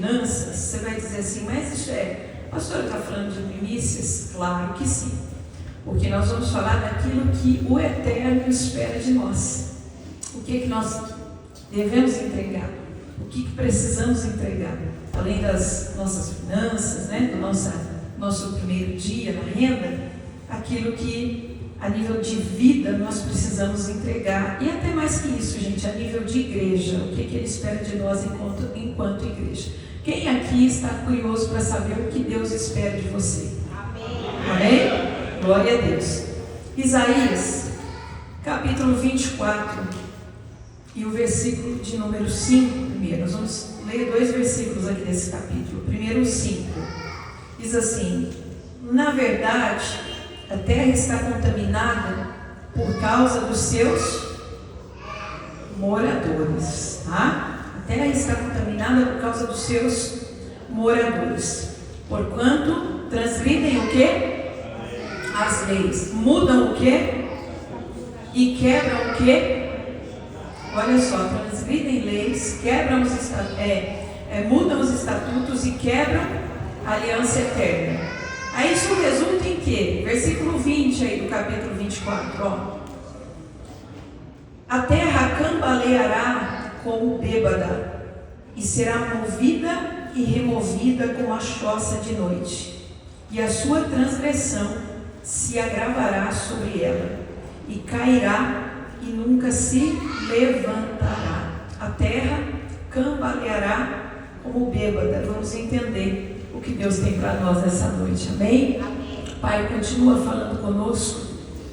finanças, você vai dizer assim, mas isso pastor, está falando de primícias? Claro que sim, porque nós vamos falar daquilo que o Eterno espera de nós. O que nós devemos entregar? O que precisamos entregar? Além das nossas finanças, do nosso primeiro dia na renda, aquilo que a nível de vida nós precisamos entregar. E até mais que isso, gente, a nível de igreja, o que Ele espera de nós enquanto igreja. Quem aqui está curioso para saber o que Deus espera de você? Amém? Amém? Glória a Deus. Isaías, capítulo 24, e o versículo de número 5 primeiro. Nós vamos ler 2 versículos aqui desse capítulo. Primeiro, 5. Diz assim: na verdade, a terra está contaminada por causa dos seus moradores. Tá? A terra está contaminada por causa dos seus moradores. Porquanto transgridem o quê? As leis. Mudam o quê? E quebram o quê? Olha só, transgridem leis, quebram mudam os estatutos e quebram a aliança eterna. Aí isso resulta em quê? Versículo 20 aí do capítulo 24, ó. A terra cambaleará como bêbada, e será movida e removida como a choça de noite, e a sua transgressão se agravará sobre ela, e cairá e nunca se levantará. A terra cambaleará como bêbada. Vamos entender o que Deus tem para nós nessa noite, amém? Amém. Pai, continua falando conosco,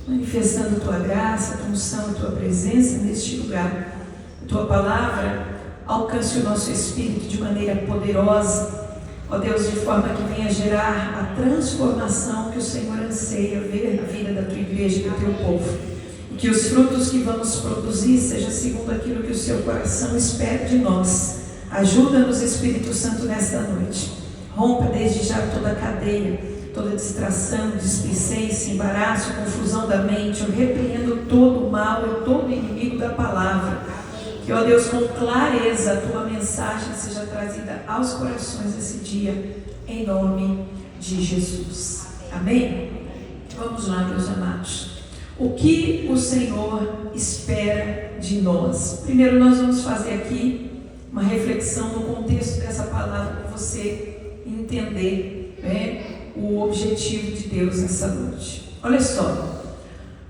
manifestando a Tua graça, a Tua unção, a Tua presença neste lugar. A Tua palavra alcance o nosso espírito de maneira poderosa, ó Deus, de forma que venha gerar a transformação que o Senhor anseia ver na vida da Tua igreja e do Teu povo. Que os frutos que vamos produzir seja segundo aquilo que o seu coração espera de nós. Ajuda-nos, Espírito Santo, nesta noite. Rompa desde já toda a cadeia, toda distração, displicência, embaraço, confusão da mente. Eu repreendo todo o mal e todo inimigo da palavra. Que, ó Deus, com clareza a tua mensagem seja trazida aos corações desse dia, em nome de Jesus. Amém? Vamos lá, meus amados. O que o Senhor espera de nós? Primeiro nós vamos fazer aqui uma reflexão no contexto dessa palavra para você entender o objetivo de Deus nessa noite. Olha só,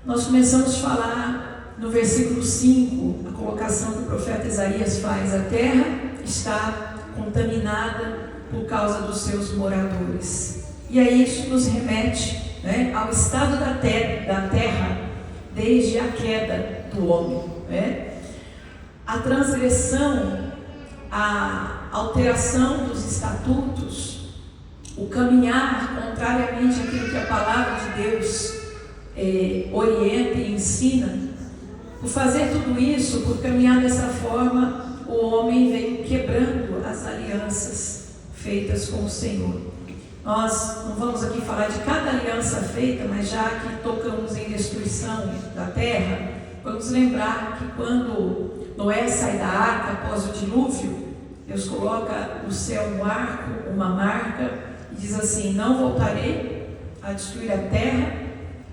nós começamos a falar no versículo 5, a colocação que o profeta Isaías faz: a terra está contaminada por causa dos seus moradores. E aí isso nos remete ao estado da terra desde a queda do homem. A transgressão, a alteração dos estatutos, o caminhar contrariamente àquilo que a palavra de Deus orienta e ensina. Por fazer tudo isso, por caminhar dessa forma, o homem veio quebrando as alianças feitas com o Senhor. Nós não vamos aqui falar de cada aliança feita, mas já que tocamos em destruição da terra, vamos lembrar que quando Noé sai da arca após o dilúvio, Deus coloca no céu um arco, uma marca, e diz assim: não voltarei a destruir a terra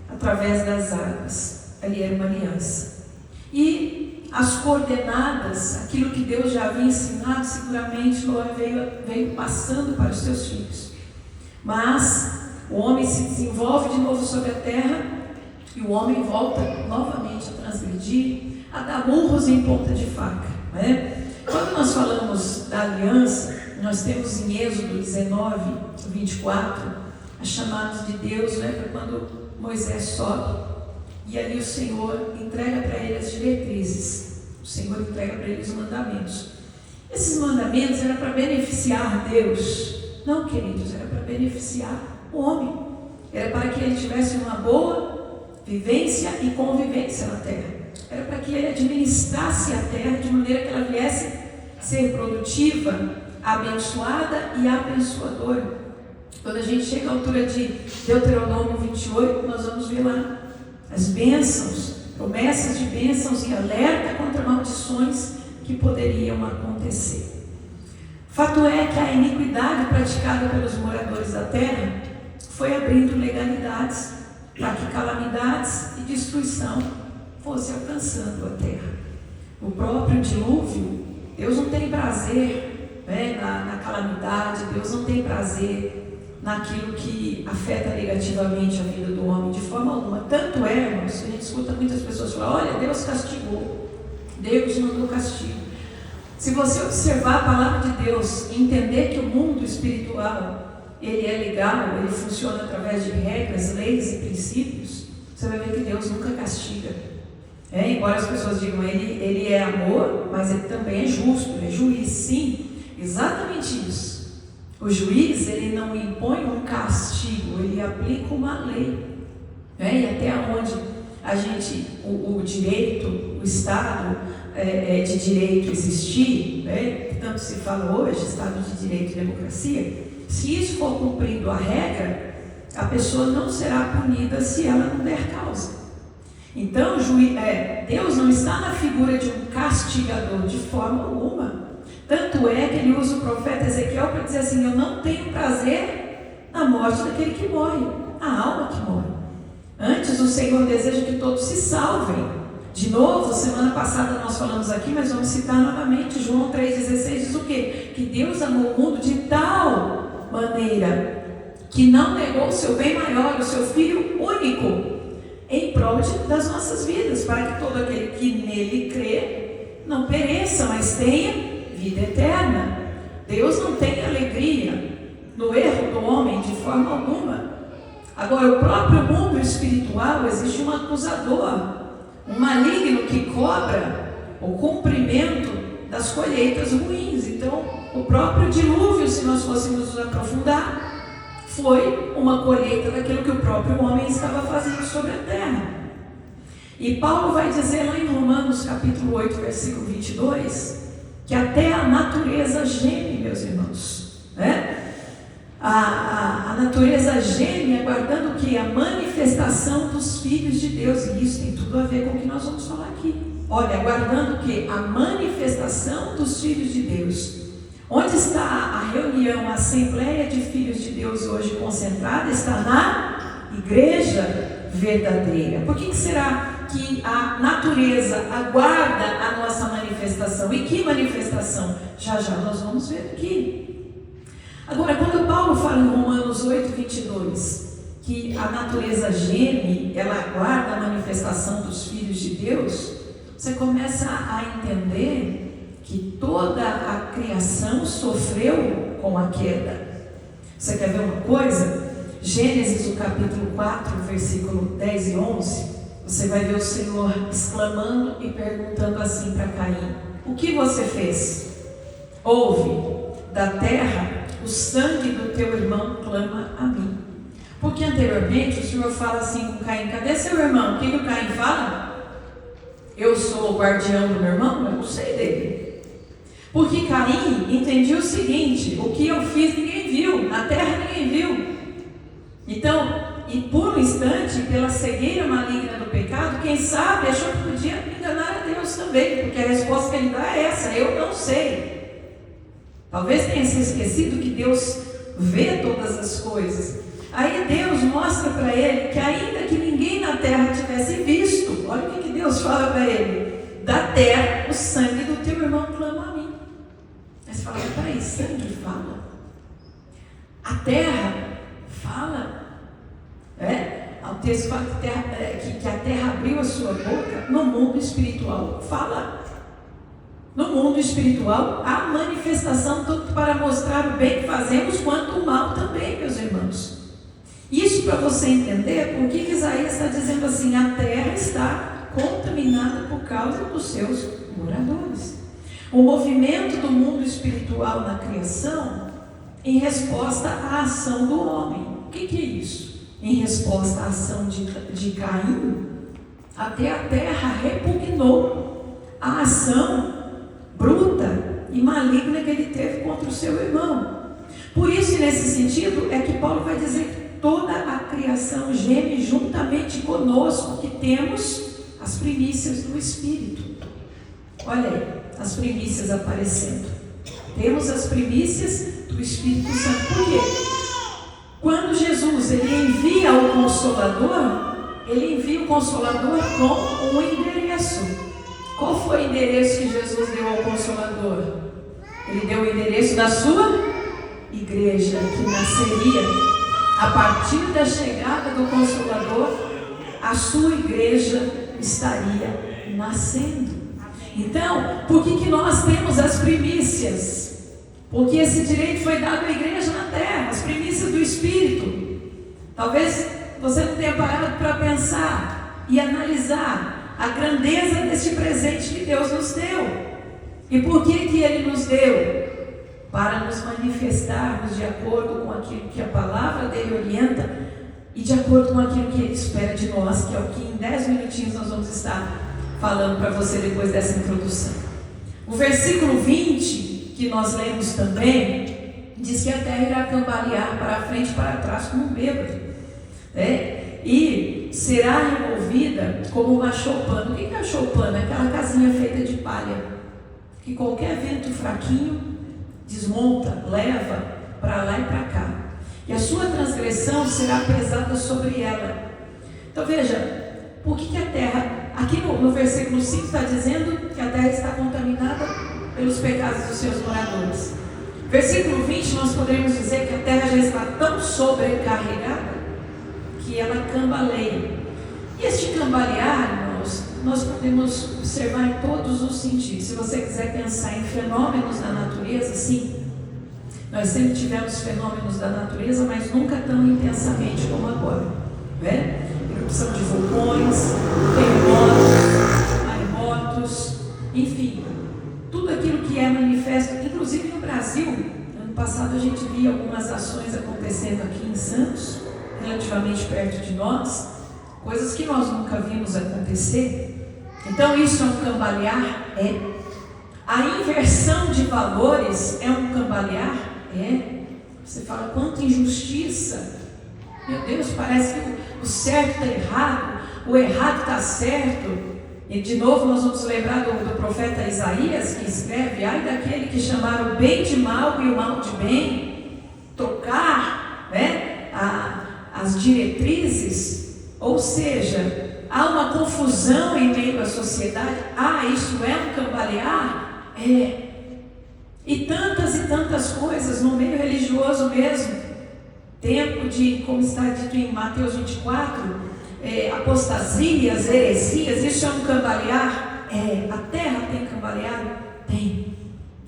através das águas. Ali era uma aliança. E as coordenadas, aquilo que Deus já havia ensinado, seguramente Noé veio passando para os seus filhos. Mas o homem se desenvolve de novo sobre a terra e o homem volta novamente a transgredir, a dar murros em ponta de faca. Quando nós falamos da aliança, nós temos em Êxodo 19, 24, as chamadas de Deus, para quando Moisés sobe e ali o Senhor entrega para ele as diretrizes, o Senhor entrega para ele os mandamentos. Esses mandamentos eram para beneficiar Deus. Não, queridos, era para beneficiar o homem. Era para que ele tivesse uma boa vivência e convivência na terra. Era para que ele administrasse a terra de maneira que ela viesse ser produtiva, abençoada e abençoadora. Quando a gente chega à altura de Deuteronômio 28, nós vamos ver lá as bênçãos, promessas de bênçãos e alerta contra maldições que poderiam acontecer. Fato é que a iniquidade praticada pelos moradores da terra foi abrindo legalidades para que calamidades e destruição fossem alcançando a terra. O próprio dilúvio, Deus não tem prazer, né, na calamidade, Deus não tem prazer naquilo que afeta negativamente a vida do homem, de forma alguma. Tanto é, irmãos, a gente escuta muitas pessoas falar: olha, Deus castigou, Deus mandou castigo. Se você observar a palavra de Deus e entender que o mundo espiritual, ele é legal, ele funciona através de regras, leis e princípios, você vai ver que Deus nunca castiga. Embora as pessoas digam, ele é amor, mas ele também é justo, ele é juiz. Sim, exatamente isso. O juiz, ele não impõe um castigo, ele aplica uma lei. E até onde a gente, o direito, o Estado de direito existir, que tanto se fala hoje, Estado de direito e democracia, se isso for cumprindo a regra, a pessoa não será punida se ela não der causa. Então, Deus não está na figura de um castigador de forma alguma. Tanto é que ele usa o profeta Ezequiel para dizer assim: eu não tenho prazer na morte daquele que morre, a alma que morre. Antes, o Senhor deseja que todos se salvem. De novo, semana passada nós falamos aqui, mas vamos citar novamente. João 3,16 diz o quê? Que Deus amou o mundo de tal maneira que não negou o seu bem maior, o seu Filho único, em prol das nossas vidas, para que todo aquele que nele crê não pereça, mas tenha vida eterna. Deus não tem alegria no erro do homem de forma alguma. Agora, o próprio mundo espiritual, existe um acusador, um maligno que cobra o cumprimento das colheitas ruins. Então, o próprio dilúvio, se nós fôssemos nos aprofundar, foi uma colheita daquilo que o próprio homem estava fazendo sobre a terra. E Paulo vai dizer lá em Romanos capítulo 8, versículo 22, que até a natureza geme, meus irmãos, a natureza geme aguardando o que? A manifestação dos filhos de Deus. E isso tem tudo a ver com o que nós vamos falar aqui. Olha, aguardando o que? A manifestação dos filhos de Deus. Onde está a reunião, a assembleia de filhos de Deus hoje concentrada? Está na igreja verdadeira. Por que será que a natureza aguarda a nossa manifestação? E que manifestação? Já já nós vamos ver aqui. Agora, quando Paulo fala em Romanos 8, 22, que a natureza geme, ela aguarda a manifestação dos filhos de Deus, você começa a entender que toda a criação sofreu com a queda. Você quer ver uma coisa? Gênesis, o capítulo 4, versículo 10 e 11, você vai ver o Senhor exclamando e perguntando assim para Caim: o que você fez? Ouve, da terra o sangue do teu irmão clama a mim. Porque anteriormente o Senhor fala assim com Caim: cadê seu irmão? O que o Caim fala? Eu sou o guardião do meu irmão? Eu não sei dele. Porque Caim entendia o seguinte: o que eu fiz ninguém viu, na terra ninguém viu. Então, e por um instante, pela cegueira maligna do pecado, quem sabe achou que podia enganar a Deus também, porque a resposta que ele dá é essa: eu não sei. Talvez tenha se esquecido que Deus vê todas as coisas. Aí Deus mostra para ele que ainda que ninguém na terra tivesse visto, olha o que Deus fala para ele: da terra o sangue do teu irmão clama a mim. Aí você fala: peraí, sangue fala? A terra fala? O texto fala que a terra abriu a sua boca. No mundo espiritual fala. No mundo espiritual há manifestação tanto para mostrar o bem que fazemos quanto o mal também, meus irmãos. Isso para você entender por que Isaías está dizendo assim: a terra está contaminada por causa dos seus moradores. O movimento do mundo espiritual na criação em resposta à ação do homem. O que é isso? Em resposta à ação de Caim, até a terra repugnou a ação bruta e maligna que ele teve contra o seu irmão. Por isso, nesse sentido, é que Paulo vai dizer que toda a criação geme juntamente conosco, que temos as primícias do Espírito. Olha aí, as primícias aparecendo. Temos as primícias do Espírito Santo. Por quê? Quando Jesus ele envia o Consolador, ele envia o Consolador com um endereço. Qual foi o endereço que Jesus deu ao Consolador? Ele deu o endereço da sua igreja, que nasceria a partir da chegada do Consolador. A sua igreja estaria nascendo. Então, por que nós temos as primícias? Porque esse direito foi dado à igreja na terra, as primícias do Espírito. Talvez você não tenha parado para pensar e analisar a grandeza deste presente que Deus nos deu. E por que Ele nos deu? Para nos manifestarmos de acordo com aquilo que a palavra dele orienta e de acordo com aquilo que Ele espera de nós, que é o que em 10 minutinhos nós vamos estar falando para você depois dessa introdução. O versículo 20, que nós lemos também, diz que a terra irá cambalear para frente e para trás como um bêbado, e será removida como uma choupana. O que é a choupana? Aquela casinha feita de palha, que qualquer vento fraquinho desmonta, leva para lá e para cá. E a sua transgressão será pesada sobre ela. Então veja, por que a terra, aqui no versículo 5 está dizendo que a terra está contaminada pelos pecados dos seus moradores. Versículo 20 nós poderíamos dizer que a terra já está tão sobrecarregada que ela cambaleia. E este cambalear, irmãos, nós podemos observar em todos os sentidos. Se você quiser pensar em fenômenos da natureza, sim, nós sempre tivemos fenômenos da natureza, mas nunca tão intensamente como agora, né? Erupção de vulcões, terremotos, maremotos, enfim, tudo aquilo que é manifesto, inclusive no Brasil. Ano passado a gente via algumas ações acontecendo aqui em Santos, relativamente perto de nós, coisas que nós nunca vimos acontecer. Então isso é um cambalear? É. A inversão de valores é um cambalear? É. Você fala, quanta injustiça. Meu Deus, parece que o certo está errado, o errado está certo. E de novo nós vamos lembrar do profeta Isaías, que escreve: ai daquele que chamaram o bem de mal e o mal de bem, trocar, né, as diretrizes. Ou seja, há uma confusão em meio à sociedade. Isso é um cambalear? É. E tantas coisas no meio religioso mesmo. Tempo de, como está dito em Mateus 24, apostasias, heresias, isso é um cambalear? É. A terra tem cambaleado? Tem.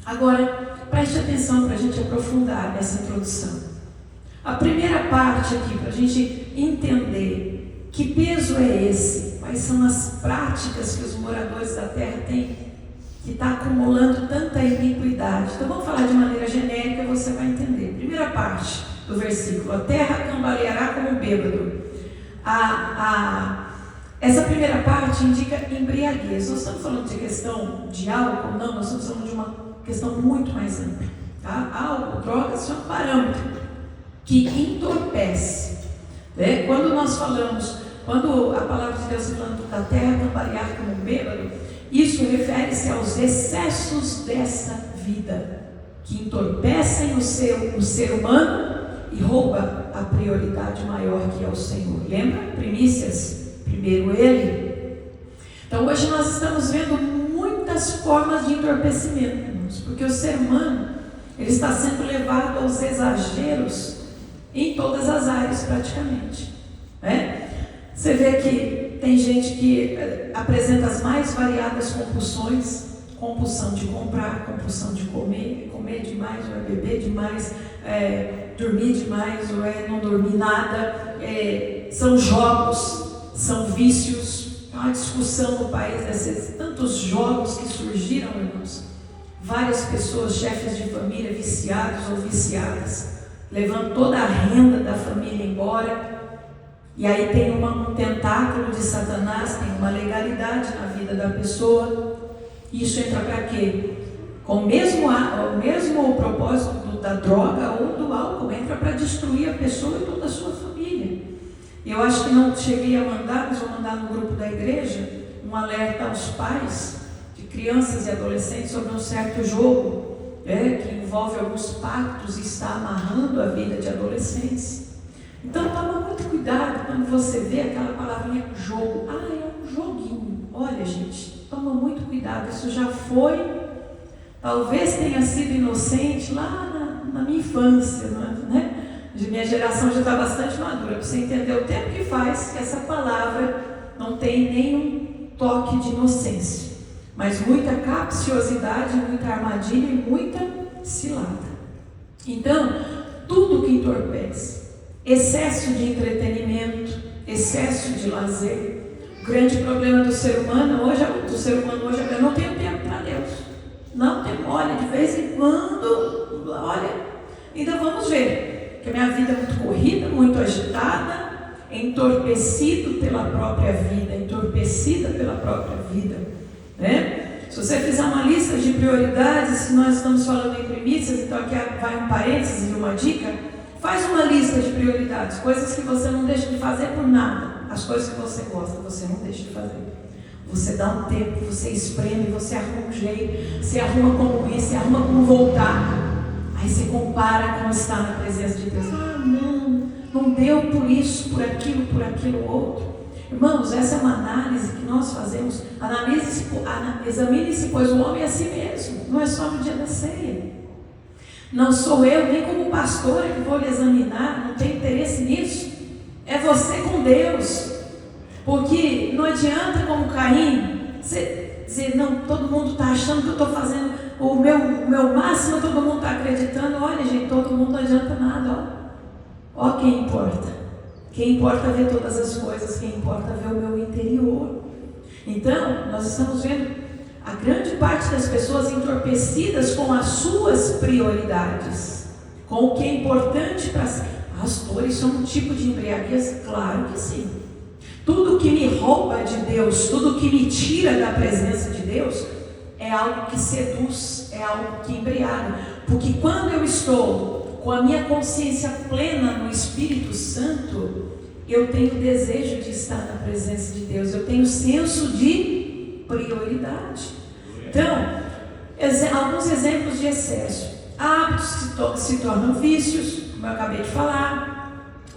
Agora, preste atenção para a gente aprofundar nessa introdução. A primeira parte aqui, para a gente entender que peso é esse, quais são as práticas que os moradores da terra têm, que está acumulando tanta iniquidade. Então vamos falar de maneira genérica, você vai entender. Primeira parte do versículo: a terra cambaleará como um bêbado. Essa primeira parte indica embriaguez. Nós estamos falando de questão de álcool? Não, nós estamos falando de uma questão muito mais ampla. Tá? Álcool, drogas, são um parâmetro que entorpece. Quando nós falamos, quando a palavra de Deus está falando da terra cambalear como um bêbado, isso refere-se aos excessos dessa vida, que entorpecem o ser humano e rouba a prioridade maior, que é o Senhor. Lembra? Primícias, primeiro Ele. Então hoje nós estamos vendo muitas formas de entorpecimento, irmãos, porque o ser humano ele está sendo levado aos exageros em todas as áreas praticamente, né? Você vê que tem gente que apresenta as mais variadas compulsões: compulsão de comprar, compulsão de comer demais, ou é beber demais, dormir demais, ou é não dormir nada, são jogos, são vícios. Há uma discussão no país desses tantos jogos que surgiram, irmãos. Várias pessoas, chefes de família, viciados ou viciadas, levando toda a renda da família embora. E aí tem um tentáculo de Satanás, tem uma legalidade na vida da pessoa. Isso entra para quê? Com o mesmo propósito da droga ou do álcool, entra para destruir a pessoa e toda a sua família. Eu acho que não cheguei a mandar, mas vou mandar no grupo da igreja um alerta aos pais de crianças e adolescentes sobre um certo jogo, que envolve alguns pactos e está amarrando a vida de adolescentes. Então toma muito cuidado quando você vê aquela palavrinha jogo. Ah, é um joguinho. Olha, gente, toma muito cuidado. Isso já foi, talvez tenha sido inocente lá na minha infância, né? Minha geração já está bastante madura, para você entender o tempo que faz que essa palavra não tem nenhum toque de inocência, mas muita capciosidade, muita armadilha e muita cilada. Então, tudo que entorpece, excesso de entretenimento, excesso de lazer. O grande problema do ser humano hoje é eu não tenho tempo para Deus. Não tenho, olha, de vez em quando, olha, ainda vamos ver. Porque minha vida é muito corrida, muito agitada, entorpecida pela própria vida, né? Se você fizer uma lista de prioridades, se nós estamos falando em primícias, então aqui vai um parênteses e uma dica, faz uma lista de prioridades, coisas que você não deixa de fazer por nada, as coisas que você gosta, você não deixa de fazer. Você dá um tempo, você espreme, você arruma um jeito, você arruma como ir, você arruma como voltar. Aí você compara como está na presença de Deus. Ah, não deu por isso, por aquilo outro. Irmãos, essa é uma análise que nós fazemos. Examine-se, pois o homem é a si mesmo. Não é só no dia da ceia. Não sou eu, nem como pastora que vou lhe examinar. Não tenho interesse nisso. É você com Deus. Porque não adianta, como Caim, você dizer, não, todo mundo está achando que eu estou fazendo o meu máximo, todo mundo está acreditando. Olha, gente, todo mundo não adianta nada. Ó quem importa. Quem importa é ver todas as coisas, quem importa é ver o meu interior. Então, nós estamos vendo a grande parte das pessoas entorpecidas com as suas prioridades, com o que é importante para si. Pastor, isso é um tipo de embriaguez? Claro que sim. Tudo que me rouba de Deus, tudo que me tira da presença de Deus, é algo que seduz, é algo que embriaga. Porque quando eu estou com a minha consciência plena no Espírito Santo, eu tenho desejo de estar na presença de Deus, eu tenho senso de prioridade. Então, alguns exemplos de excesso. Hábitos que se tornam vícios, como eu acabei de falar.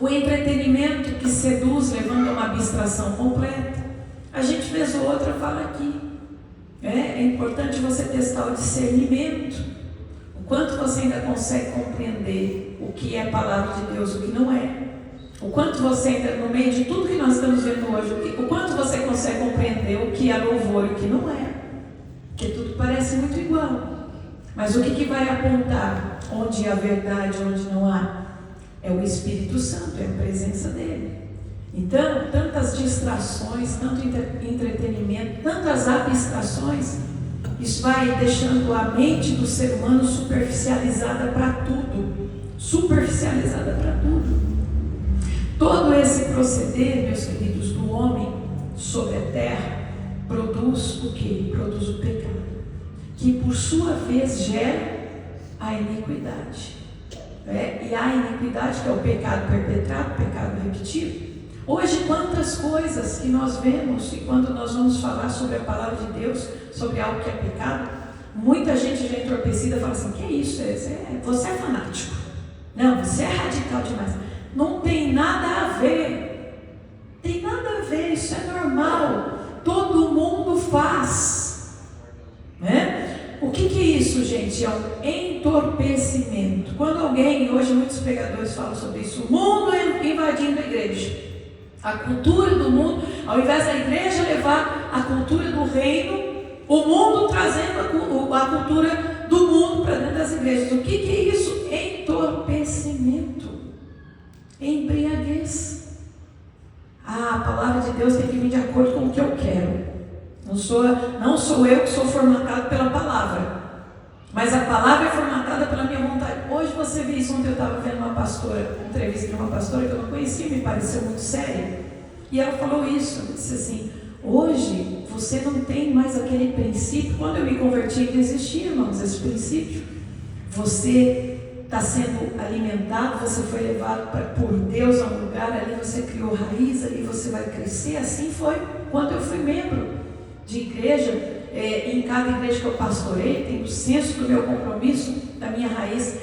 O entretenimento que seduz, levando a uma abstração completa. A gente vez ou outra fala aqui. É importante você testar o discernimento. O quanto você ainda consegue compreender o que é a palavra de Deus, o que não é. O quanto você ainda, no meio de tudo que nós estamos vendo hoje, o quanto você consegue compreender o que é louvor e o que não é. Porque tudo parece muito igual. Mas o que vai apontar onde há verdade, onde não há? É o Espírito Santo, é a presença dele. Então, tantas distrações, tanto entretenimento, tantas abstrações, isso vai deixando a mente do ser humano superficializada para tudo. Superficializada para tudo. Todo esse proceder, meus queridos, do homem sobre a terra, produz o quê? Produz o pecado, que por sua vez gera a iniquidade. E a iniquidade, que é o pecado perpetrado, o pecado repetido. Hoje, quantas coisas que nós vemos, e quando nós vamos falar sobre a palavra de Deus, sobre algo que é pecado, muita gente já entorpecida fala assim, que é isso? Você é fanático. Não, você é radical demais. Não tem nada a ver. Tem nada a ver, isso é normal. Todo mundo faz. Né? O que é isso, gente? É um entorpecimento. Quando alguém, hoje muitos pregadores falam sobre isso, o mundo invadindo a igreja. A cultura do mundo, ao invés da igreja levar a cultura do reino, o mundo trazendo a cultura do mundo para dentro das igrejas. O que é isso? Entorpecimento. Embriaguez. A palavra de Deus tem que vir de acordo com o que eu quero. Não sou eu que sou formatado pela palavra, mas a palavra é formatada pela minha vontade. Hoje você vê isso. Ontem eu estava vendo uma entrevista de uma pastora que eu não conhecia, me pareceu muito séria, e ela falou isso. Ela disse assim, hoje você não tem mais aquele princípio. Quando eu me converti não existia, irmãos, esse princípio. Você está sendo alimentado, você foi levado por Deus a um lugar, ali você criou raiz, ali você vai crescer. Assim foi quando eu fui membro de igreja. em cada igreja que eu pastorei, tem o senso do meu compromisso, da minha raiz.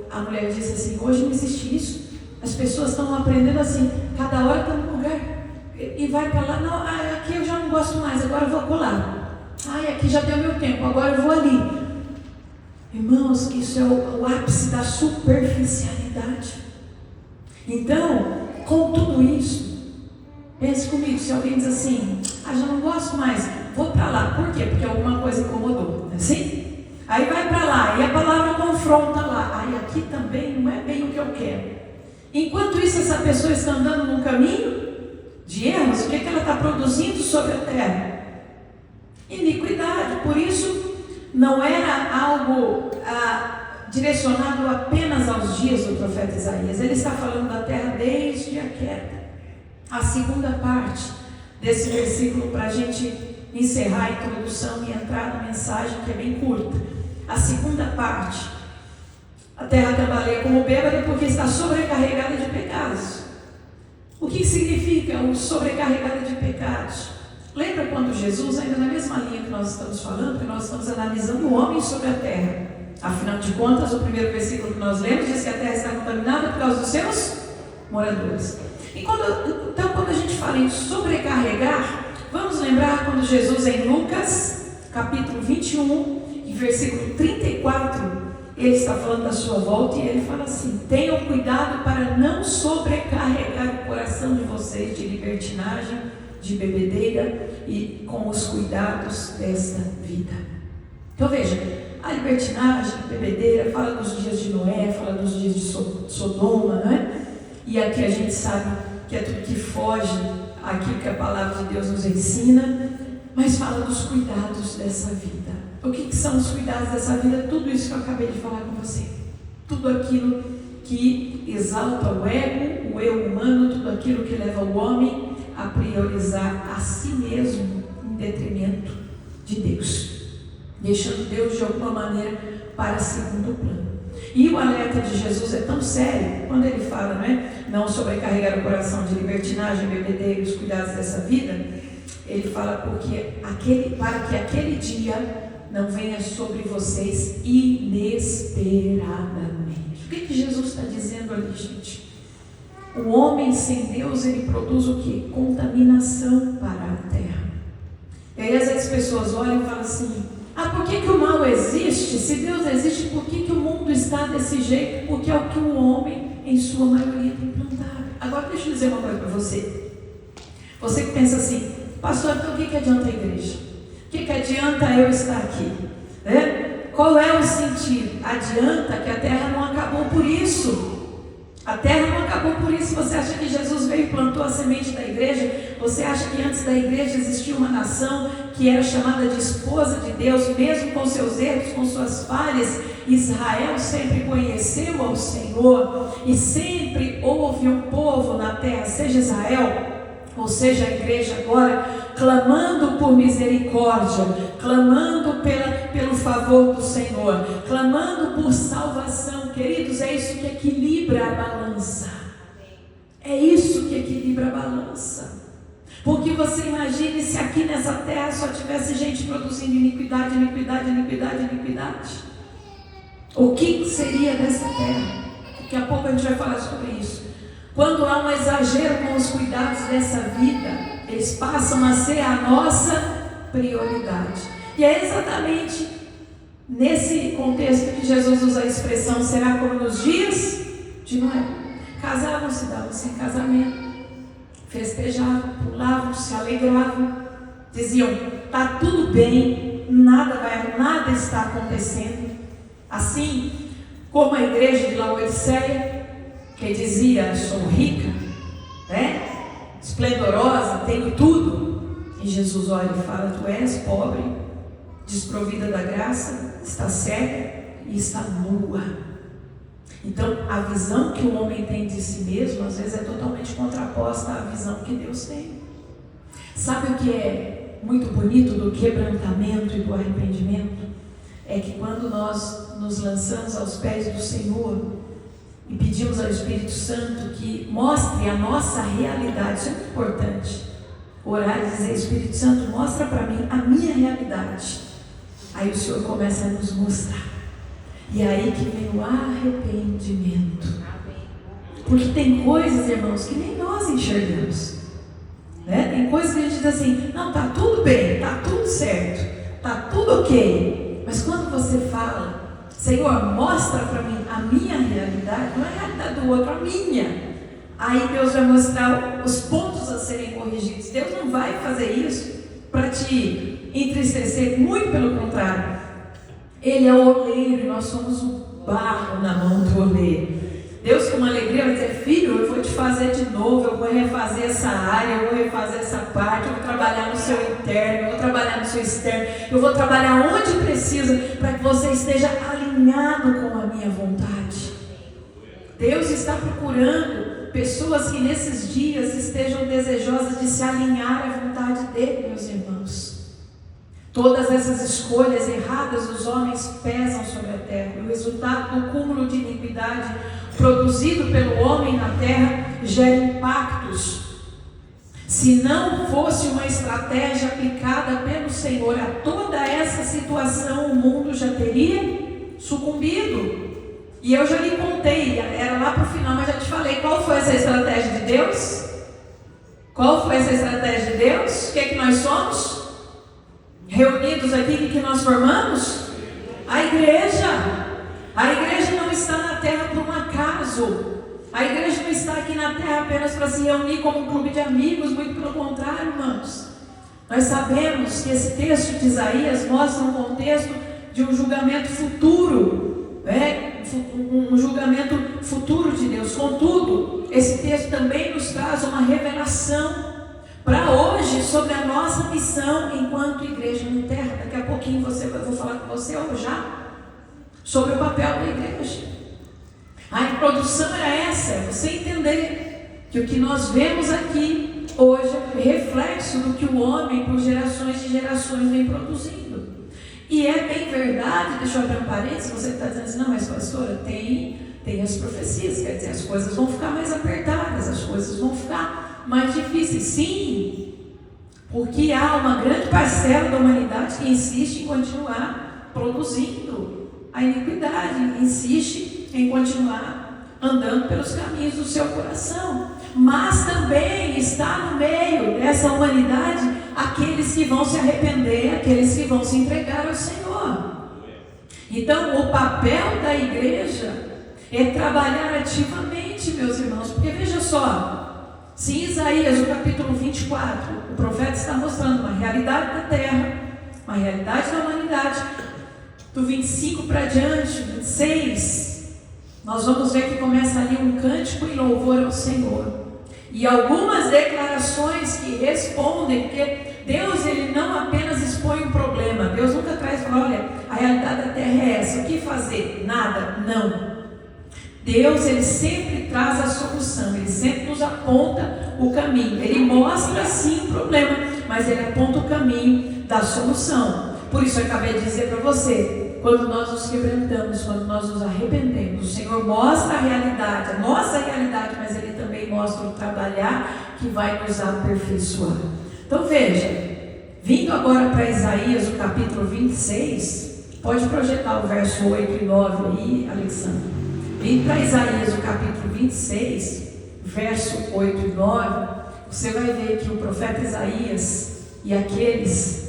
A mulher disse assim: hoje não existe isso. As pessoas estão aprendendo assim, cada hora está num lugar e vai para lá. Não, aqui eu já não gosto mais, agora eu vou colar. Aqui já deu meu tempo, agora eu vou ali. Irmãos, isso é o ápice da superficialidade. Então, com tudo isso, pense comigo, se alguém diz assim: já não gosto mais, vou para lá. Por quê? Porque alguma coisa incomodou, não é assim? Aí vai para lá, e a palavra confronta lá. Aqui também não é bem o que eu quero. Enquanto isso, essa pessoa está andando num caminho de erros. O que ela está produzindo sobre a terra? Iniquidade. Por isso, não era algo direcionado apenas aos dias do profeta Isaías. Ele está falando da terra desde a queda. A segunda parte desse versículo, para a gente encerrar a introdução e entrar na mensagem, que é bem curta. A segunda parte: a terra tambaleia como bêbada porque está sobrecarregada de pecados. O que significa o sobrecarregada de pecados? Lembra quando Jesus, ainda na mesma linha que nós estamos falando, que nós estamos analisando o homem sobre a terra. Afinal de contas, o primeiro versículo que nós lemos diz que a terra está contaminada por causa dos seus moradores. Então, quando a gente fala em sobrecarregar, vamos lembrar quando Jesus, em Lucas, capítulo 21, em versículo 34, ele está falando da sua volta e ele fala assim: tenham cuidado para não sobrecarregar o coração de vocês de libertinagem, de bebedeira e com os cuidados desta vida. Então veja, a libertinagem, a bebedeira, fala dos dias de Noé, fala dos dias de Sodoma, não é? E aqui a gente sabe que é tudo que foge àquilo que a palavra de Deus nos ensina, mas fala dos cuidados dessa vida. O que são os cuidados dessa vida? Tudo isso que eu acabei de falar com você. Tudo aquilo que exalta o ego, o eu humano, tudo aquilo que leva o homem a priorizar a si mesmo em detrimento de Deus, deixando Deus de alguma maneira para segundo plano. E o alerta de Jesus é tão sério quando ele fala, não sobrecarregar o coração de libertinagem, bebedeira e os cuidados dessa vida. Ele fala para que aquele dia não venha sobre vocês inesperadamente. O que Jesus está dizendo ali, gente? O homem sem Deus, ele produz o que? Contaminação para a terra. E aí às vezes as pessoas olham e falam assim: por que o mal existe? Se Deus existe, por que o mundo está desse jeito? Porque é o que o homem, em sua maioria, tem plantado. Agora deixa eu dizer uma coisa para você. Você que pensa assim: pastor, então o que adianta a igreja? O que adianta eu estar aqui? Qual é o sentido? Adianta que a terra não acabou por isso. A terra não acabou por isso. Você acha que Jesus veio e plantou a semente da igreja? Você acha que antes da igreja existia uma nação que era chamada de esposa de Deus, mesmo com seus erros, com suas falhas? Israel sempre conheceu ao Senhor e sempre houve um povo na terra, seja Israel ou seja a igreja agora, clamando por misericórdia, clamando pelo favor do Senhor, clamando por salvação. Queridos, é isso que equilibra a balança. É isso que equilibra a balança. Porque você imagine se aqui nessa terra só tivesse gente produzindo iniquidade, iniquidade, iniquidade, iniquidade. O que seria dessa terra? Daqui a pouco a gente vai falar sobre isso. Quando há um exagero com os cuidados dessa vida, eles passam a ser a nossa prioridade. E é exatamente nesse contexto que Jesus usa a expressão: será como nos dias de Noé. Casavam-se, davam-se em casamento, festejavam, pulavam, se alegravam, diziam: está tudo bem, nada está acontecendo. Assim como a igreja de Laodiceia, que dizia: sou rica, esplendorosa, tenho tudo. E Jesus olha e fala: tu és pobre, desprovida da graça, está cega e está nua. Então a visão que o homem tem de si mesmo às vezes é totalmente contraposta à visão que Deus tem. Sabe o que é muito bonito do quebrantamento e do arrependimento? É que quando nós nos lançamos aos pés do Senhor e pedimos ao Espírito Santo que mostre a nossa realidade, isso é muito importante. Orar e dizer: Espírito Santo, mostra para mim a minha realidade. Aí o Senhor começa a nos mostrar. E é aí que vem o arrependimento. Porque tem coisas, irmãos, que nem nós enxergamos, né? Tem coisas que a gente diz assim: não, tá tudo bem, tá tudo certo, tá tudo ok. Mas quando você fala: Senhor, mostra para mim a minha realidade, não é a realidade do outro, a minha. Aí Deus vai mostrar os pontos a serem corrigidos. Deus não vai fazer isso para te entristecer, muito pelo contrário. Ele é o oleiro e nós somos o barro na mão do oleiro. Deus, com uma alegria, vai dizer: filho, eu vou te fazer de novo, eu vou refazer essa área, eu vou refazer essa parte, eu vou trabalhar no seu interno, eu vou trabalhar no seu externo, eu vou trabalhar onde precisa, para que você esteja alinhado com a minha vontade. Deus está procurando pessoas que nesses dias estejam desejosas de se alinhar à vontade dele, meus irmãos. Todas essas escolhas erradas dos homens pesam sobre a terra. O resultado do cúmulo de iniquidade produzido pelo homem na terra gera impactos. Se não fosse uma estratégia aplicada pelo Senhor a toda essa situação, o mundo já teria sucumbido. E eu já lhe contei, era lá para o final, mas já te falei qual foi essa estratégia de Deus. Qual foi essa estratégia de Deus? O que é que nós somos? Reunidos aqui, o que nós formamos? A igreja. A igreja não está na terra por um acaso. A igreja não está aqui na terra apenas para se reunir como um clube de amigos, muito pelo contrário, irmãos. Nós sabemos que esse texto de Isaías mostra um contexto de um julgamento futuro, um julgamento futuro de Deus. Contudo, esse texto também nos traz uma revelação para hoje sobre a nossa missão enquanto igreja na terra. Daqui a pouquinho eu vou falar com você, ou já, sobre o papel da igreja. A introdução era essa: é você entender que o que nós vemos aqui hoje é reflexo do que o homem, por gerações e gerações, vem produzindo. E é bem verdade, deixa eu abrir um parênteses, você está dizendo assim: não, mas pastora, tem as profecias, quer dizer, as coisas vão ficar mais apertadas, as coisas vão ficar mais difíceis. Sim, porque há uma grande parcela da humanidade que insiste em continuar produzindo a iniquidade, insiste em continuar andando pelos caminhos do seu coração. Mas também está no meio dessa humanidade aqueles que vão se arrepender, aqueles que vão se entregar ao Senhor. Então, o papel da igreja é trabalhar ativamente, meus irmãos, porque veja só, se em Isaías, no capítulo 24, o profeta está mostrando uma realidade da terra, uma realidade da humanidade, do 25 para diante, 26, nós vamos ver que começa ali um cântico e louvor ao Senhor. E algumas declarações que respondem, porque Deus, ele não apenas expõe um problema, Deus nunca traz e fala: olha, a realidade da terra é essa, o que fazer? Nada, não. Deus, ele sempre traz a solução, ele sempre nos aponta o caminho. Ele mostra sim o problema, mas ele aponta o caminho da solução. Por isso eu acabei de dizer para você: quando nós nos quebrantamos, quando nós nos arrependemos, o Senhor mostra a realidade, a nossa realidade, mas ele também mostra o trabalhar que vai nos aperfeiçoar. Então veja, vindo agora para Isaías, o capítulo 26, pode projetar o verso 8 e 9 aí, Alexandre. Vindo para Isaías, o capítulo 26, verso 8 e 9, você vai ver que o profeta Isaías e aqueles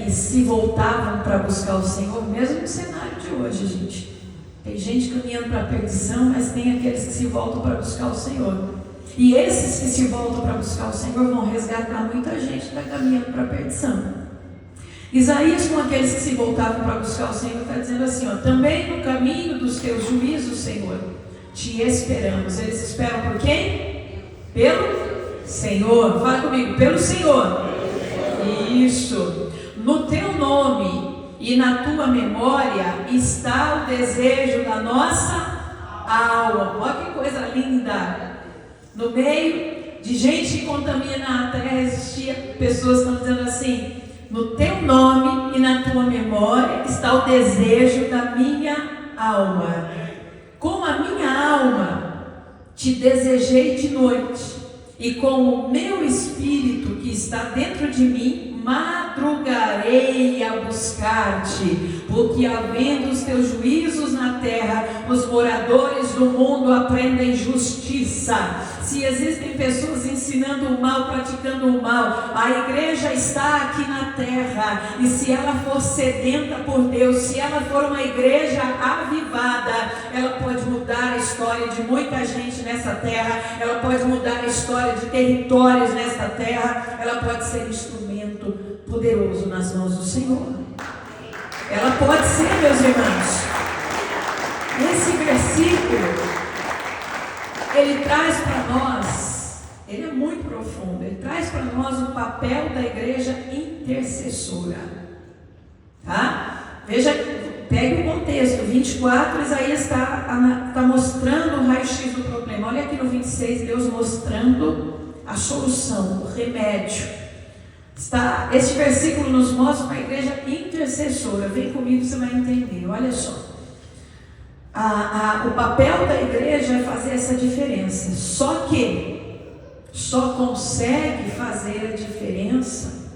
que se voltavam para buscar o Senhor, mesmo no cenário de hoje, gente. Tem gente caminhando para a perdição, mas tem aqueles que se voltam para buscar o Senhor. E esses que se voltam para buscar o Senhor vão resgatar muita gente que está caminhando para a perdição. Isaías, com aqueles que se voltavam para buscar o Senhor, está dizendo assim: também no caminho dos teus juízos, Senhor, te esperamos. Eles esperam por quem? Pelo Senhor. Fala comigo: pelo Senhor. Isso. No teu nome e na tua memória está o desejo da nossa alma. Olha que coisa linda. No meio de gente que contamina a terra, existia pessoas que estão dizendo assim: no teu nome e na tua memória está o desejo da minha alma. Com a minha alma te desejei de noite e com o meu espírito que está dentro de mim, madrugarei a buscar-te, porque havendo os teus juízos na terra, os moradores do mundo aprendem justiça. Se existem pessoas ensinando o mal, praticando o mal, a igreja está aqui na terra, e se ela for sedenta por Deus, se ela for uma igreja avivada, ela pode mudar a história de muita gente nessa terra, ela pode mudar a história de territórios nessa terra, ela pode ser instrumento poderoso nas mãos do Senhor. Ela pode ser, meus irmãos. Esse versículo, ele traz para nós, ele é muito profundo, ele traz para nós o papel da igreja intercessora. Tá? Veja, pegue o contexto, 24, Isaías está mostrando o raio-x do problema. Olha aqui no 26, Deus mostrando a solução, o remédio. Este versículo nos mostra uma igreja intercessora. Vem comigo, você vai entender. Olha só. O papel da igreja é fazer essa diferença. Só que só consegue fazer a diferença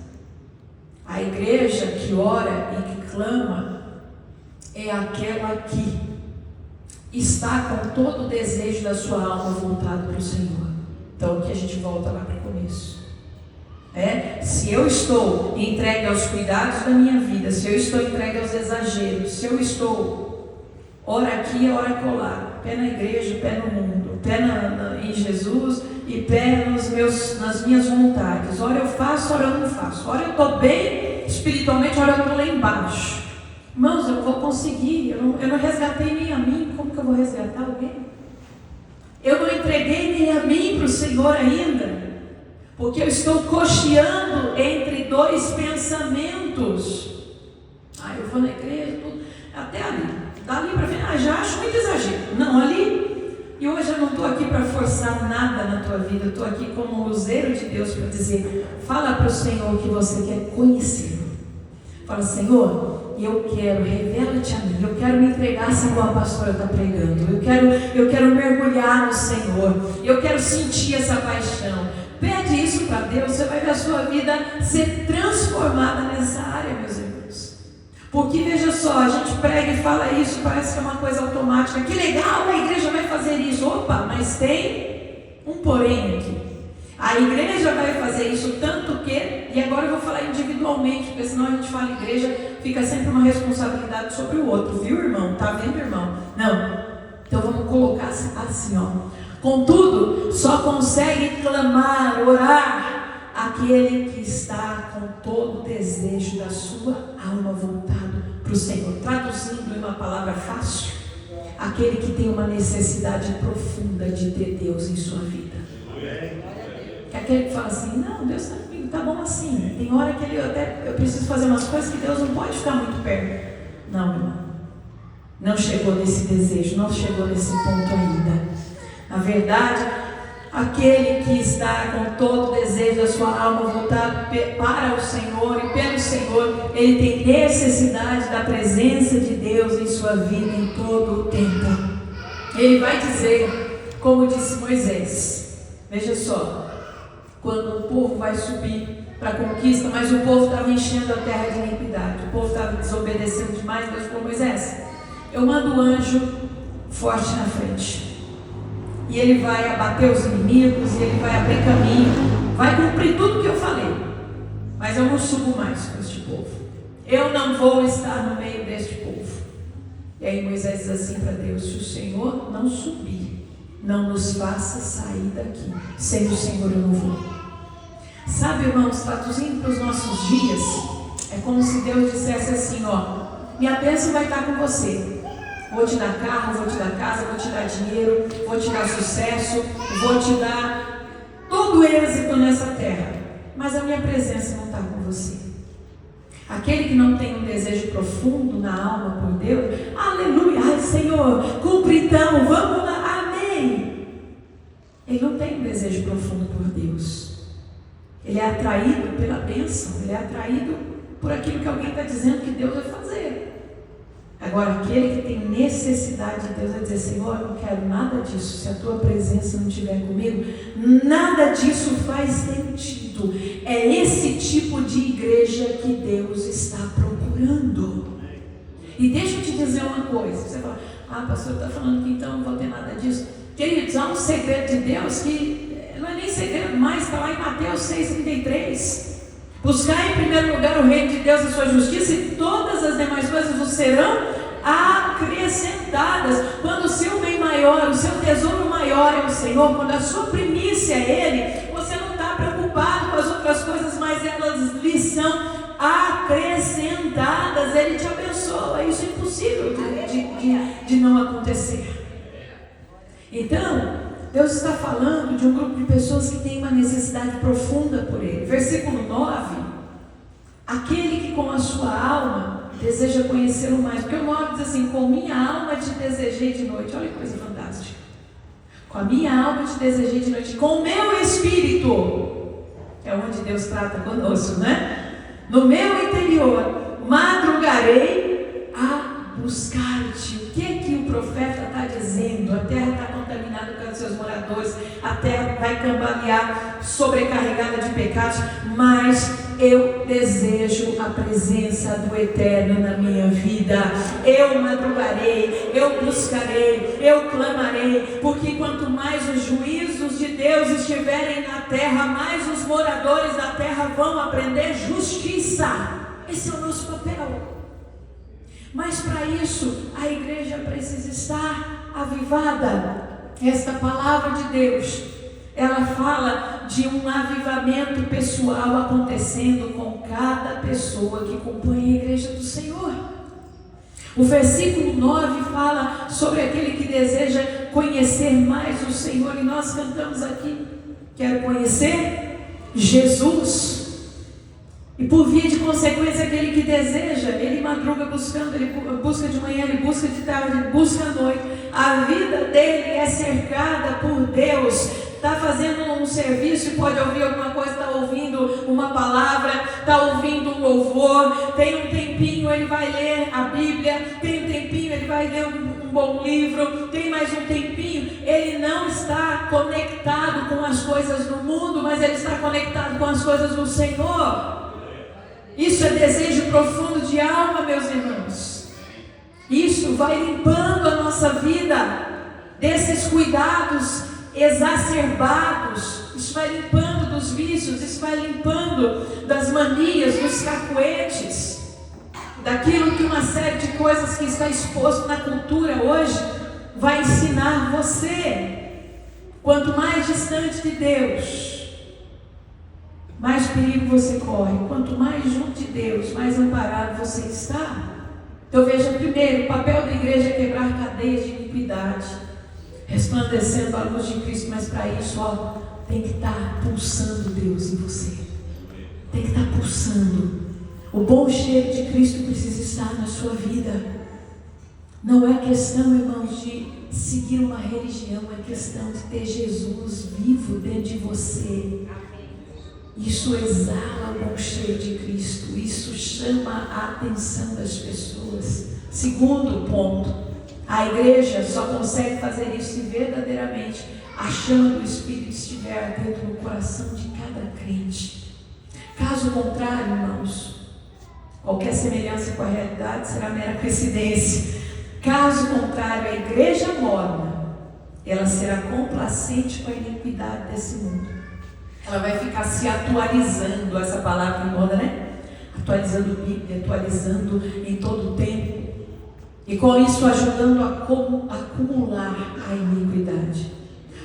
a igreja que ora e que clama é aquela que está com todo o desejo da sua alma voltado para o Senhor. Então aqui a gente volta lá para o começo. Se eu estou entregue aos cuidados da minha vida, se eu estou entregue aos exageros, se eu estou ora aqui, ora acolá, pé na igreja, pé no mundo, pé em Jesus e pé nas minhas vontades, ora eu faço, ora eu não faço, ora eu estou bem espiritualmente, ora eu estou lá embaixo. Irmãos, eu vou conseguir, eu não resgatei nem a mim, como que eu vou resgatar alguém? Eu não entreguei nem a mim para o Senhor ainda, porque eu estou cocheando entre dois pensamentos. Eu vou na igreja, tudo, até ali. Dali para frente, já acho muito exagero. Não, ali. E hoje eu não estou aqui para forçar nada na tua vida. Eu estou aqui como um luzeiro de Deus para dizer: fala para o Senhor que você quer conhecer. Fala: Senhor, eu quero, revela-te a mim. Eu quero me entregar assim como a pastora está pregando. Eu quero mergulhar no Senhor. Eu quero sentir essa paixão. Pede isso para Deus, você vai ver a sua vida ser transformada nessa área, meus irmãos. Porque veja só, a gente prega e fala isso, parece que é uma coisa automática. Que legal, a igreja vai fazer isso. Opa, mas tem um porém aqui. A igreja vai fazer isso tanto que, e agora eu vou falar individualmente, porque senão a gente fala igreja, fica sempre uma responsabilidade sobre o outro, viu, irmão? Tá vendo, irmão? Não. Então vamos colocar assim, ó. Contudo, só consegue clamar, orar, aquele que está com todo o desejo da sua alma voltado para o Senhor. Traduzindo em uma palavra fácil, aquele que tem uma necessidade profunda de ter Deus em sua vida. É aquele que fala assim: não, Deus está comigo, tá bom assim. Tem hora que eu preciso fazer umas coisas que Deus não pode ficar muito perto. Não, irmão. Não chegou nesse desejo, não chegou nesse ponto ainda. Na verdade, aquele que está com todo o desejo da sua alma voltado para o Senhor e pelo Senhor, ele tem necessidade da presença de Deus em sua vida em todo o tempo. Ele vai dizer, como disse Moisés, veja só, quando o povo vai subir para a conquista, mas o povo estava enchendo a terra de iniquidade, o povo estava desobedecendo demais, Deus falou: Moisés, eu mando um anjo forte na frente. E ele vai abater os inimigos, e ele vai abrir caminho, vai cumprir tudo que eu falei. Mas eu não subo mais com este povo. Eu não vou estar no meio deste povo. E aí Moisés diz assim para Deus: se o Senhor não subir, não nos faça sair daqui. Sem o Senhor eu não vou. Sabe, irmãos, traduzindo para os nossos dias, é como se Deus dissesse assim: ó, minha bênção vai estar com você. Vou te dar carro, vou te dar casa, vou te dar dinheiro, vou te dar sucesso, vou te dar todo o êxito nessa terra. Mas a minha presença não está com você. Aquele que não tem um desejo profundo na alma por Deus, aleluia, ai Senhor, cumpre então, vamos lá, amém. Ele não tem um desejo profundo por Deus. Ele é atraído pela bênção, ele é atraído por aquilo que alguém está dizendo que Deus vai fazer. Agora, aquele que tem necessidade de Deus vai dizer: Senhor, eu não quero nada disso. Se a tua presença não estiver comigo, nada disso faz sentido. É esse tipo de igreja que Deus está procurando. E deixa eu te dizer uma coisa. Você fala: ah, pastor, está falando que então não vou ter nada disso. Queridos, há um segredo de Deus que não é nem segredo mais, está lá em Mateus 6,33. Buscar em primeiro lugar o reino de Deus e a sua justiça, e todas as demais coisas vos serão acrescentadas. Quando o seu bem maior, o seu tesouro maior é o Senhor, quando a sua primícia é Ele, você não está preocupado com as outras coisas, mas elas lhe são acrescentadas. Ele te abençoa. Isso é impossível de não acontecer. Então, Deus está falando de um grupo de pessoas que tem uma necessidade profunda por Ele. Versículo 9: aquele que com a sua alma deseja conhecê-lo mais. Porque o 9 diz assim: com minha alma te desejei de noite. Olha que coisa fantástica. Com a minha alma te desejei de noite. Com o meu espírito, é onde Deus trata conosco, né? No meu interior, madrugarei a buscar-te. O que o profeta está dizendo? A terra está contaminada pelos seus moradores, a terra vai cambalear, sobrecarregada de pecados, mas eu desejo a presença do Eterno na minha vida. Eu madrugarei, eu buscarei, eu clamarei, porque quanto mais os juízos de Deus estiverem na terra, mais os moradores da terra vão aprender justiça. Esse é o nosso papel. Mas para isso, a igreja precisa estar avivada. Esta palavra de Deus, ela fala de um avivamento pessoal acontecendo com cada pessoa que compõe a igreja do Senhor. O versículo 9 fala sobre aquele que deseja conhecer mais o Senhor, e nós cantamos aqui: quero conhecer Jesus. E por via de consequência, aquele que deseja, ele madruga buscando, ele busca de manhã, ele busca de tarde, ele busca à noite. A vida dele é cercada por Deus. Está fazendo um serviço, pode ouvir alguma coisa, está ouvindo uma palavra, está ouvindo um louvor, tem um tempinho, ele vai ler a Bíblia, tem um tempinho, ele vai ler um bom livro, tem mais um tempinho. Ele não está conectado com as coisas do mundo, mas ele está conectado com as coisas do Senhor. Isso é desejo profundo de alma, meus irmãos. Isso vai limpando a nossa vida desses cuidados exacerbados. Isso vai limpando dos vícios, isso vai limpando das manias, dos cacuetes, daquilo que uma série de coisas que está exposto na cultura hoje vai ensinar você. Quanto mais distante de Deus, mais perigo você corre. Quanto mais junto de Deus, mais amparado você está. Então veja, primeiro, o papel da igreja é quebrar cadeias de iniquidade, resplandecendo a luz de Cristo. Mas para isso, tem que estar pulsando Deus em você. Tem que estar pulsando. O bom cheiro de Cristo precisa estar na sua vida. Não é questão, irmãos, de seguir uma religião, é questão de ter Jesus vivo dentro de você. Isso exala o bom cheiro de Cristo, isso chama a atenção das pessoas. Segundo ponto, a igreja só consegue fazer isso se verdadeiramente a chama do Espírito estiver dentro do coração de cada crente. Caso contrário, irmãos, qualquer semelhança com a realidade será mera coincidência. Caso contrário, a igreja morna, ela será complacente com a iniquidade desse mundo. Ela vai ficar se atualizando, essa palavra em moda, né? Atualizando a Bíblia, atualizando em todo o tempo. E com isso ajudando a acumular a iniquidade.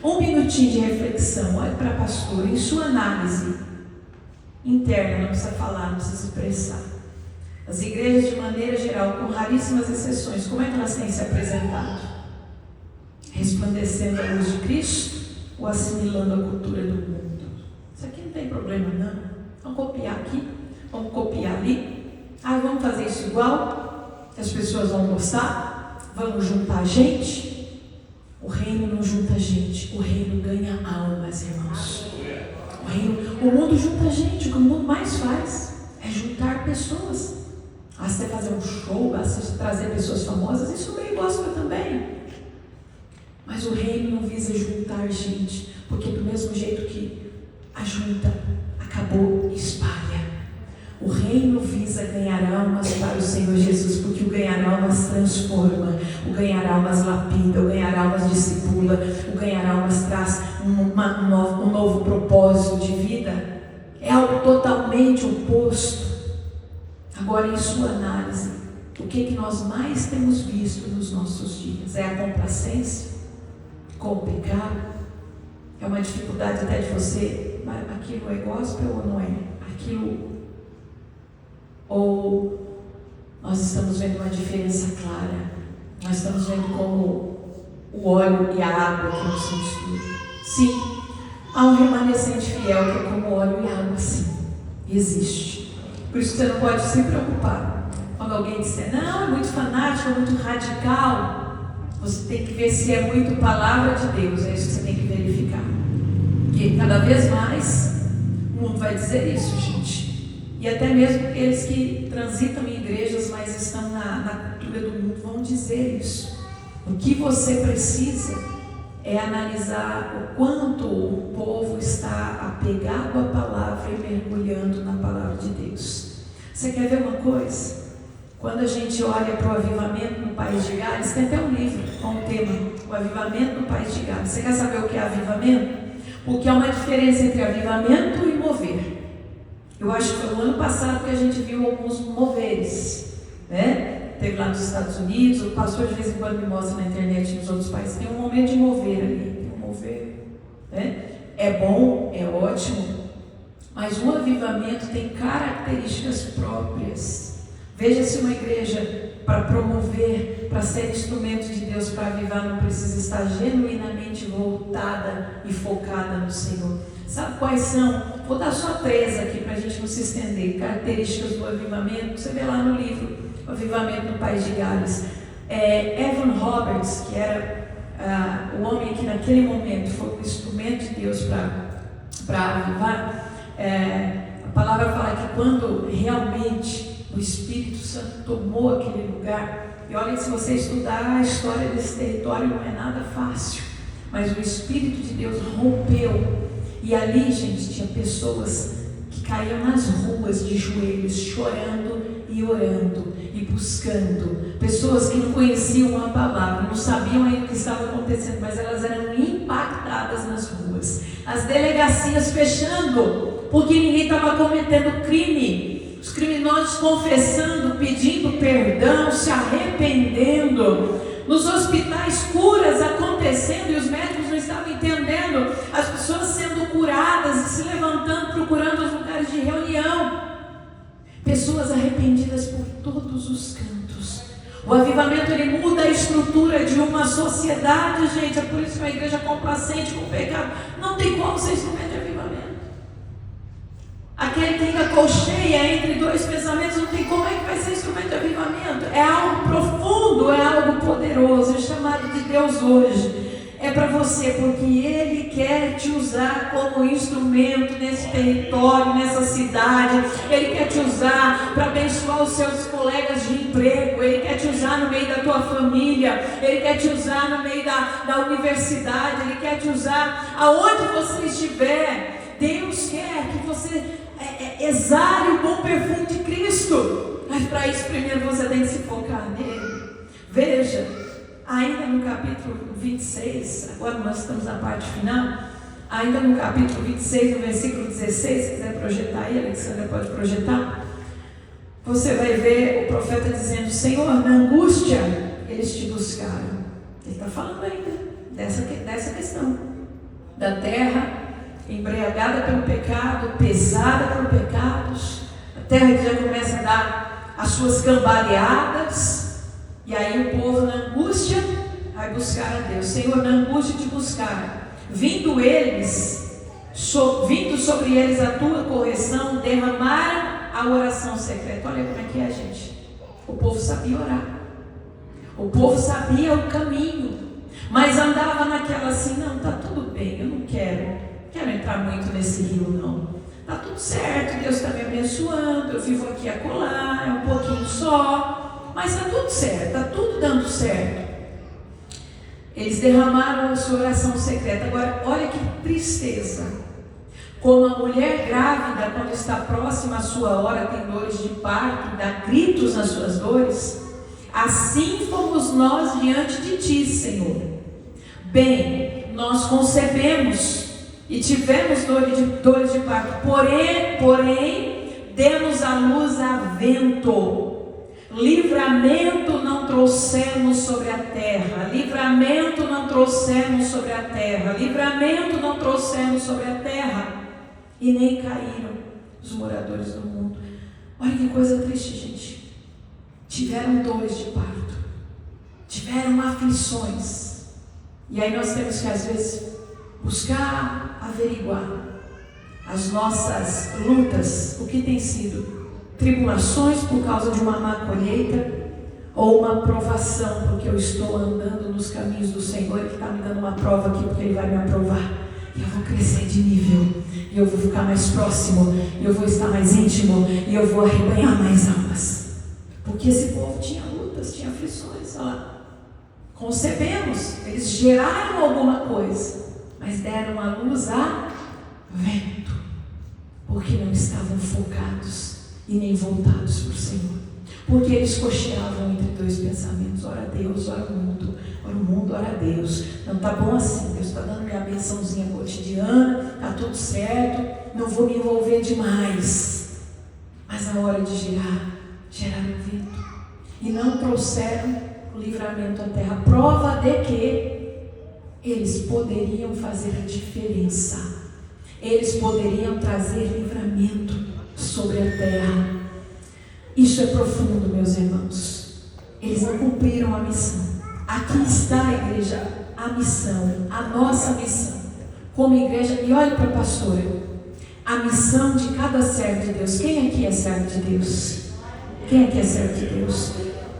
Um minutinho de reflexão, olhe para a pastora, em sua análise interna, não precisa falar, não precisa expressar. As igrejas, de maneira geral, com raríssimas exceções, como é que elas têm se apresentado? Resplandecendo a luz de Cristo ou assimilando a cultura do mundo? Isso aqui não tem problema não. Vamos copiar aqui, vamos copiar ali. Vamos fazer isso igual, que as pessoas vão gostar. Vamos juntar gente. O reino não junta gente, o reino ganha almas, irmãos. O mundo junta gente, o que o mundo mais faz é juntar pessoas. basta fazer um show, basta trazer pessoas famosas. Isso o meio gospel também. Mas o reino não visa juntar gente, porque do mesmo jeito que ajunta, acabou e espalha. O reino visa ganhar almas para o Senhor Jesus, porque o ganhar almas transforma, o ganhar almas lapida, o ganhar almas discipula, o ganhar almas traz um novo propósito de vida. É algo totalmente oposto. Agora, em sua análise, o que nós mais temos visto nos nossos dias? É a complacência com o pecado? É uma dificuldade até de você, mas aquilo é gospel ou não é? Aquilo... Ou nós estamos vendo uma diferença clara? Nós estamos vendo como o óleo e a água que não se misturam. Sim, há um remanescente fiel que é como óleo e água, sim, existe. Por isso que você não pode se preocupar quando alguém disser, não, é muito fanático, é muito radical. Você tem que ver se é muito palavra de Deus. É isso que você tem que verificar, porque cada vez mais o mundo vai dizer isso, gente. E até mesmo aqueles que transitam em igrejas, mas estão na cultura do mundo, vão dizer isso. O que você precisa é analisar o quanto o povo está apegado à palavra e mergulhando na palavra de Deus. Você quer ver uma coisa? Quando a gente olha para o avivamento no País de Gales, tem até um livro com o tema, o avivamento no País de Gales. Você quer saber o que é avivamento? Porque há uma diferença entre avivamento e mover. Eu acho que foi no ano passado que a gente viu alguns moveres, né? Teve lá nos Estados Unidos, o pastor de vez em quando me mostra na internet nos outros países, tem um momento de mover ali, tem um mover, né? É bom, é ótimo, mas o avivamento tem características próprias. Veja se uma igreja, para promover, para ser instrumento de Deus, para avivar, não precisa estar genuinamente voltada e focada no Senhor. Sabe quais são? Vou dar só 3 aqui para a gente não se estender. Características do avivamento, você vê lá no livro, o Avivamento no País de Gales. Evan Roberts, que era o homem que naquele momento foi o instrumento de Deus para avivar, a palavra fala que quando realmente o Espírito Santo tomou aquele lugar, e olha, se você estudar a história desse território, não é nada fácil, mas o Espírito de Deus rompeu. E ali, gente, tinha pessoas que caíam nas ruas de joelhos, chorando e orando e buscando. Pessoas que não conheciam a palavra, não sabiam ainda o que estava acontecendo, mas elas eram impactadas nas ruas. As delegacias fechando, porque ninguém estava cometendo crime. Os criminosos confessando, pedindo perdão, se arrependendo. Nos hospitais, curas acontecendo e os médicos não estavam entendendo. As pessoas sendo curadas e se levantando, procurando os lugares de reunião. Pessoas arrependidas por todos os cantos. O avivamento, ele muda a estrutura de uma sociedade, gente. É por isso que uma igreja complacente com o pecado não tem como ser instrumento de avivamento. Aquele que ainda colcheia entre 2 pensamentos, não tem como é que vai ser instrumento de avivamento. É algo profundo, é algo poderoso, é chamado de Deus hoje. É para você, porque Ele quer te usar como instrumento nesse território, nessa cidade. Ele quer te usar para abençoar os seus colegas de emprego. Ele quer te usar no meio da tua família. Ele quer te usar no meio da universidade. Ele quer te usar aonde você estiver. Deus quer que você exale o bom perfume de Cristo. Mas para isso, primeiro você tem que se focar nele. Veja, ainda no capítulo 26, agora nós estamos na parte final, ainda no capítulo 26, no versículo 16, se quiser projetar aí, Alexandra pode projetar, você vai ver o profeta dizendo: Senhor, na angústia eles te buscaram. Ele está falando ainda dessa questão, da terra embriagada pelo pecado, pesada por pecados, a terra que já começa a dar as suas cambaleadas. E aí o povo na angústia vai buscar a Deus. Senhor, na angústia te buscar, vindo sobre eles a tua correção, derramaram a oração secreta. Olha como é que é, gente. O povo sabia orar, o povo sabia o caminho, mas andava naquela assim: não, está tudo bem, eu não quero entrar muito nesse rio, não. Está tudo certo, Deus está me abençoando, eu vivo aqui acolá, é um pouquinho só, mas está tudo certo, está tudo dando certo. Eles derramaram a sua oração secreta. Agora, olha que tristeza. Como a mulher grávida, quando está próxima à sua hora, tem dores de parto, dá gritos nas suas dores, assim fomos nós diante de ti, Senhor. Bem, nós concebemos e tivemos dores de parto, porém demos a luz a vento. Livramento não trouxemos sobre a terra, livramento não trouxemos sobre a terra, livramento não trouxemos sobre a terra, e nem caíram os moradores do mundo. Olha que coisa triste, gente. Tiveram dores de parto, tiveram aflições, e aí nós temos que às vezes buscar averiguar as nossas lutas, o que tem sido tribulações por causa de uma má colheita, ou uma provação, porque eu estou andando nos caminhos do Senhor, Ele está me dando uma prova aqui, porque Ele vai me aprovar, e eu vou crescer de nível, e eu vou ficar mais próximo, e eu vou estar mais íntimo, e eu vou arrebanhar mais almas, porque esse povo tinha lutas, tinha aflições. Olha lá, concebemos, eles geraram alguma coisa, mas deram a luz a vento, porque não estavam focados e nem voltados para o Senhor, porque eles cocheavam entre dois pensamentos, ora Deus, ora o mundo, ora Deus. Não está bom assim, Deus está dando minha bençãozinha cotidiana, está tudo certo, não vou me envolver demais. Mas na hora de geraram vento, e não trouxeram o livramento à terra, prova de que eles poderiam fazer a diferença, eles poderiam trazer livramento sobre a terra. Isso é profundo, meus irmãos. Eles não cumpriram a missão. Aqui está, igreja, a missão, a nossa missão como igreja. E olhe para a pastora, a missão de cada servo de Deus. Quem aqui é servo de Deus? Quem aqui é servo de Deus?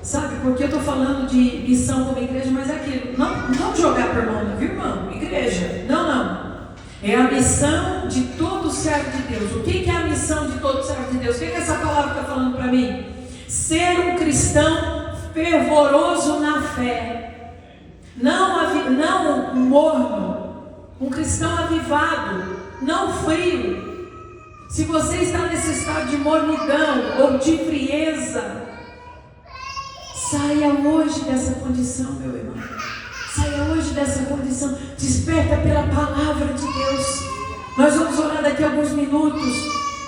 Sabe, porque eu estou falando de missão como igreja, mas é aquilo, não jogar para o irmão, viu, irmão? Igreja, não. É a missão de todo servo de Deus. O que é a missão de todo servo de Deus? O que essa palavra está falando para mim? Ser um cristão fervoroso na fé, não morno, um cristão avivado, não frio. Se você está nesse estado de mornidão ou de frieza, saia hoje dessa condição, meu irmão. Saia hoje dessa condição, desperta pela palavra de Deus. Nós vamos orar daqui a alguns minutos.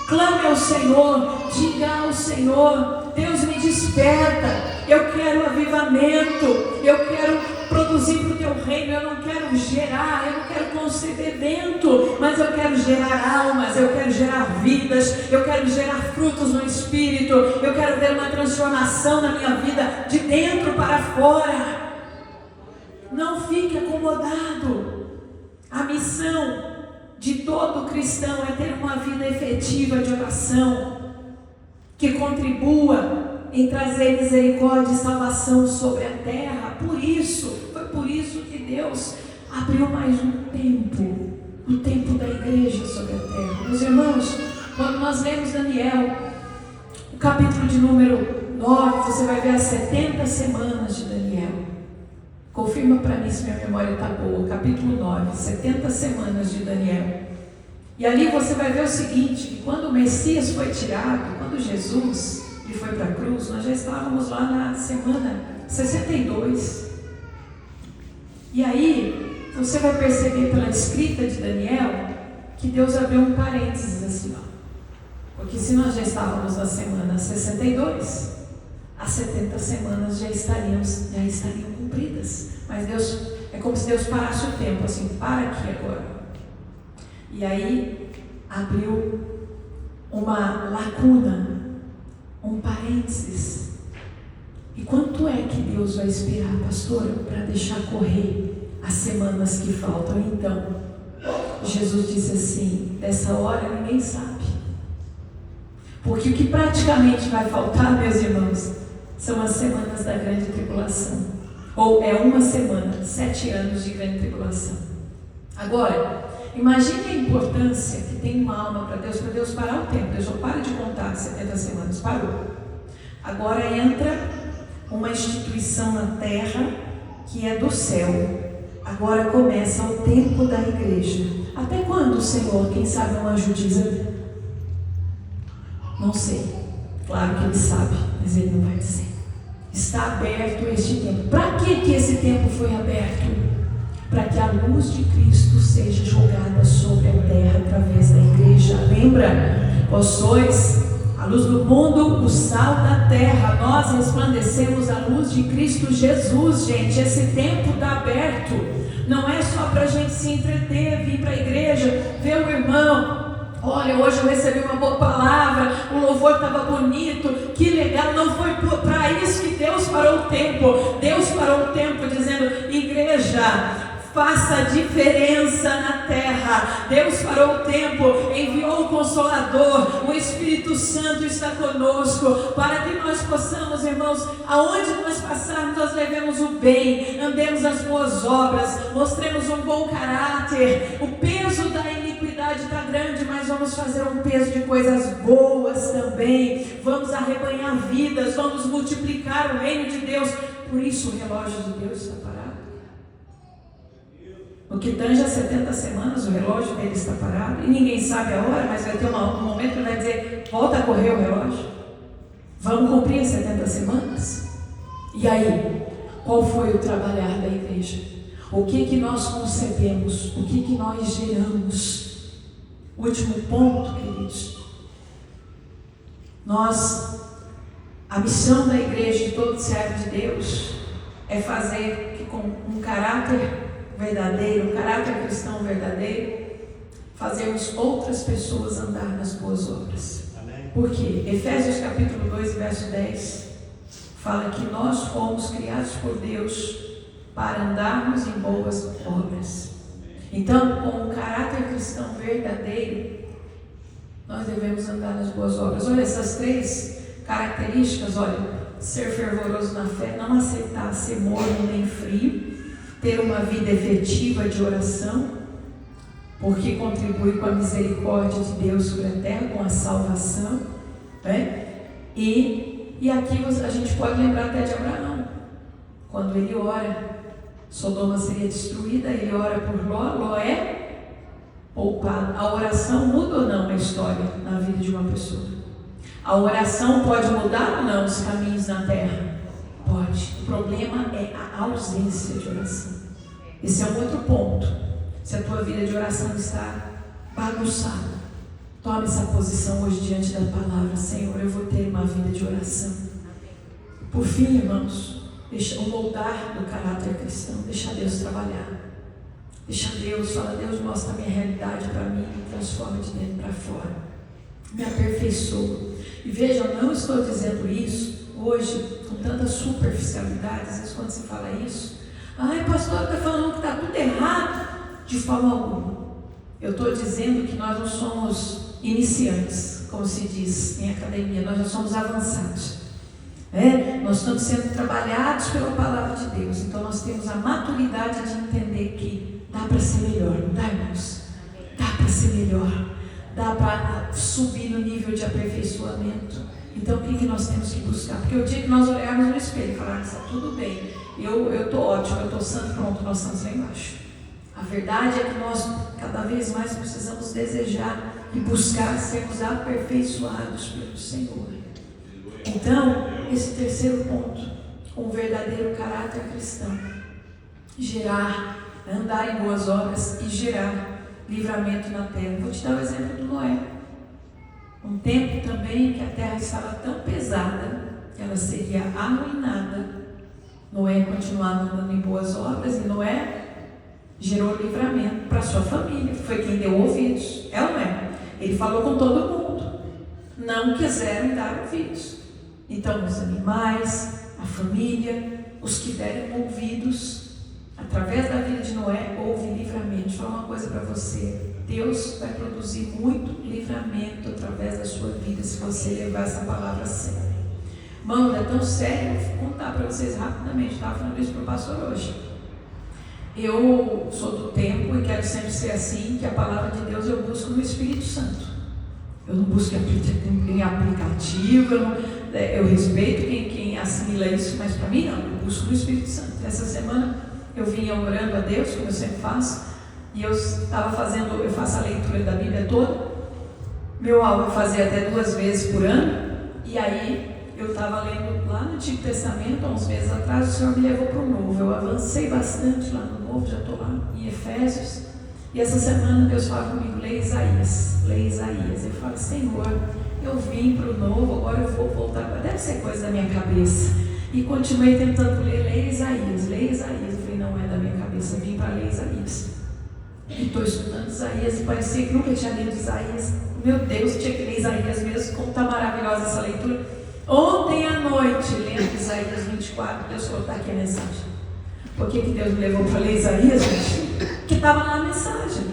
Clame ao Senhor, diga ao Senhor: Deus, me desperta, eu quero avivamento, eu quero produzir para o teu reino, eu não quero gerar, eu não quero conceder vento, mas eu quero gerar almas, eu quero gerar vidas, eu quero gerar frutos no Espírito, eu quero ver uma transformação na minha vida, de dentro para fora. Não fique acomodado. A missão de todo cristão é ter uma vida efetiva de oração, que contribua em trazer misericórdia e salvação sobre a terra. Foi por isso que Deus abriu mais um tempo, o tempo da igreja sobre a terra. Meus irmãos, quando nós lemos Daniel, o capítulo de número 9, você vai ver as 70 semanas de Daniel. Confirma para mim se minha memória está boa. Capítulo 9, 70 semanas de Daniel. E ali você vai ver o seguinte, que quando o Messias foi tirado, quando Jesus foi para a cruz, nós já estávamos lá na semana 62. E aí, você vai perceber pela escrita de Daniel, que Deus abriu um parênteses assim, ó. Porque se nós já estávamos na semana 62, as 70 semanas já estariam cumpridas. Mas Deus, é como se Deus parasse o tempo, assim, para aqui agora. E aí, abriu uma lacuna, um parênteses. E quanto é que Deus vai esperar, pastora, para deixar correr as semanas que faltam? Então, Jesus disse assim: dessa hora ninguém sabe. Porque o que praticamente vai faltar, meus irmãos, são as semanas da grande tribulação. Ou é uma semana, 7 anos de grande tribulação. Agora, Imagine a importância que tem uma alma para Deus parar o tempo. Deus não para de contar 70 semanas, parou. Agora entra uma instituição na terra que é do céu. Agora começa o tempo da igreja. Até quando, Senhor? Quem sabe um anjo diz? Não sei. Claro que ele sabe, mas ele não vai dizer. Está aberto este tempo. Para que esse tempo foi aberto? Para que a luz de Cristo seja jogada sobre a terra através da igreja. Lembra? Vós sois a luz do mundo, o sal da terra. Nós resplandecemos a luz de Cristo Jesus, gente. Esse tempo está aberto. Não é só para a gente se entreter, vir para a igreja, ver o irmão. Olha, hoje eu recebi uma boa palavra, o louvor estava bonito, que legal. Não foi para isso que Deus parou o tempo. Deus parou o tempo dizendo: igreja, faça diferença na terra. Deus parou o tempo, enviou o Consolador, o Espírito Santo está conosco, para que nós possamos, irmãos, aonde nós passarmos, nós levemos o bem, andemos as boas obras, mostremos um bom caráter. O peso da iniquidade está grande, mas vamos fazer um peso de coisas boas também. Vamos arrebanhar vidas, vamos multiplicar o reino de Deus. Por isso o relógio de Deus está parado. No que tange a 70 semanas, o relógio dele está parado. E ninguém sabe a hora, mas vai ter um momento que ele vai dizer: volta a correr o relógio. Vamos cumprir as 70 semanas? E aí, qual foi o trabalhar da igreja? O que nós concebemos? O que nós geramos? Último ponto, queridos. A missão da igreja, de todo servo de Deus, é fazer que com um caráter verdadeiro, um caráter cristão verdadeiro, fazemos outras pessoas andar nas boas obras. Amém. Por quê? Efésios capítulo 2, verso 10, fala que nós fomos criados por Deus para andarmos em boas obras. Então, com um caráter cristão verdadeiro, nós devemos andar nas boas obras. Olha essas 3 características. Olha, ser fervoroso na fé, não aceitar ser morno nem frio, ter uma vida efetiva de oração, porque contribui com a misericórdia de Deus sobre a terra, com a salvação, né? E aqui a gente pode lembrar até de Abraão, quando ele ora, Sodoma seria destruída, ele ora por Ló é poupado. A oração muda ou não a história na vida de uma pessoa? A oração pode mudar ou não os caminhos na terra? Pode. O problema é a ausência de oração. Esse é um outro ponto. Se a tua vida de oração está bagunçada, tome essa posição hoje diante da palavra: Senhor, eu vou ter uma vida de oração. Por fim, irmãos, deixa o moldar do caráter cristão. Deixa Deus trabalhar. Deixa Deus, fala: Deus, mostra a minha realidade para mim, me transforma de dentro para fora, me aperfeiçoa. E veja, eu não estou dizendo isso hoje com tanta superficialidade. Às vezes quando se fala isso, ai, pastor, está falando que está tudo errado. De forma alguma. Eu estou dizendo que nós não somos iniciantes, como se diz em academia, nós já somos avançados. Nós estamos sendo trabalhados pela palavra de Deus. Então nós temos a maturidade de entender que dá para ser melhor, não dá, irmãos? Dá para ser melhor. Dá para subir no nível de aperfeiçoamento. Então o que nós temos que buscar? Porque o dia que nós olharmos no espelho e falarmos: está tudo bem, eu estou ótimo, eu estou santo, pronto, nós estamos lá embaixo. A verdade é que nós cada vez mais precisamos desejar e buscar sermos aperfeiçoados pelo Senhor. Então, esse terceiro ponto, um verdadeiro caráter cristão, andar em boas obras e gerar livramento na terra. Vou te dar o exemplo do Noé. Um tempo também que a terra estava tão pesada que ela seria arruinada. Noé continuava andando em boas obras e Noé gerou livramento para sua família, foi quem deu ouvidos. É ou não é? Ele falou com todo mundo, não quiseram dar ouvidos. Então os animais, a família, os que deram ouvidos, através da vida de Noé houve livramento. Deixa eu falar uma coisa para você: Deus vai produzir muito livramento através da sua vida, se você levar essa palavra a sério. Mano, é tão sério, vou contar para vocês rapidamente. Estava falando isso para o pastor hoje. Eu sou do tempo e quero quero sempre ser assim, que a palavra de Deus eu busco no Espírito Santo. Eu não busco em aplicativo, eu respeito quem assimila isso, mas para mim não, eu busco no Espírito Santo. Essa semana eu vinha orando a Deus, como eu sempre faço, e eu faço a leitura da Bíblia toda. Meu alvo é fazer até 2 vezes por ano, e aí eu estava lendo lá no Antigo Testamento, há uns meses atrás, o Senhor me levou para o Novo. Eu avancei bastante lá no Novo, já estou lá em Efésios. E essa semana Deus fala comigo, leia Isaías. Eu falo, Senhor, eu vim para o Novo, agora eu vou voltar. Deve ser coisa da minha cabeça. E continuei tentando leia Isaías. Eu falei, não é da minha cabeça, eu vim para ler Isaías. E estou estudando Isaías e parecia que nunca tinha lido Isaías. Meu Deus, tinha que ler Isaías mesmo, como está maravilhosa essa leitura. Ontem à noite, lendo Isaías 24, Deus falou, está aqui a mensagem. Por que Deus me levou para ler Isaías, gente? Porque estava lá a mensagem.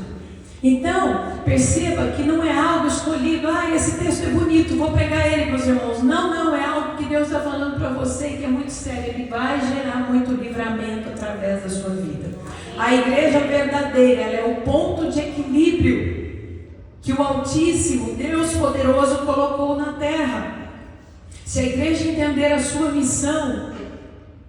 Então, perceba que não é algo escolhido, esse texto é bonito, vou pregar ele para os irmãos. Não, é algo que Deus está falando para você, que é muito sério. Ele vai gerar muito livramento através da sua vida. A igreja verdadeira, ela é o ponto de equilíbrio que o Altíssimo, Deus poderoso, colocou na terra. Se a igreja entender a sua missão,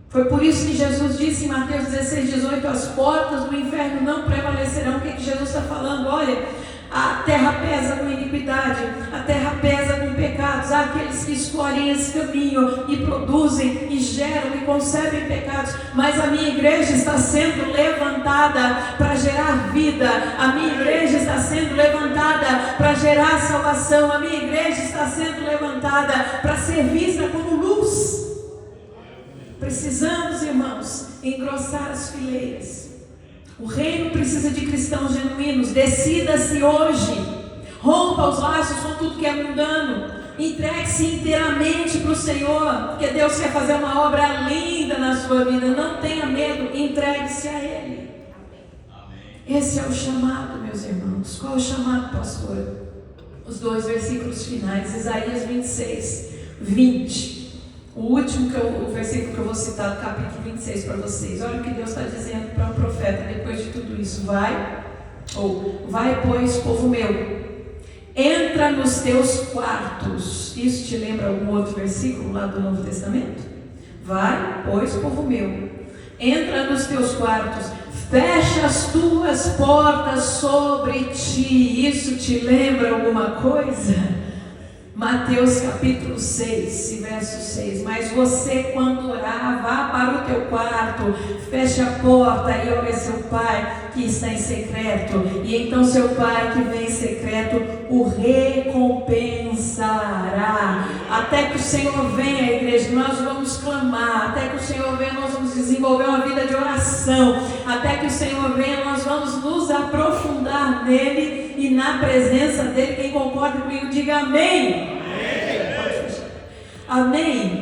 foi por isso que Jesus disse em Mateus 16:18, as portas do inferno não prevalecerão. O que Jesus está falando? Olha, a terra pesa com iniquidade, a terra pesa com pecados. Há aqueles que escolhem esse caminho e produzem, e geram, e concebem pecados. Mas a minha igreja está sendo levantada para gerar vida. A minha igreja está sendo levantada para gerar salvação. A minha igreja está sendo levantada para ser vista como luz. Precisamos, irmãos, engrossar as fileiras. O reino precisa de cristãos genuínos. Decida-se hoje. Rompa os laços com tudo que é mundano. Entregue-se inteiramente para o Senhor, porque Deus quer fazer uma obra linda na sua vida. Não tenha medo, entregue-se a Ele. Esse é o chamado, meus irmãos. Qual é o chamado, pastor? Os 2 versículos finais, Isaías 26, 20. O último, o versículo que eu vou citar, do capítulo 26 para vocês. Olha o que Deus está dizendo para um profeta depois de tudo isso. Vai, pois, povo meu, entra nos teus quartos. Isso te lembra algum outro versículo lá do Novo Testamento? Vai, pois, povo meu, entra nos teus quartos, fecha as tuas portas sobre ti. Isso te lembra alguma coisa? Mateus capítulo 6, verso 6. Mas você, quando orar, vá para o teu quarto, feche a porta e ore a seu pai que está em secreto, e então seu pai que vem em secreto o recompensará. Até que o Senhor venha, igreja, nós vamos clamar. Até que o Senhor venha, nós vamos desenvolver uma vida de oração. Até que o Senhor venha, nós vamos nos aprofundar nele e na presença dele. Quem concorda comigo, diga amém. Amém.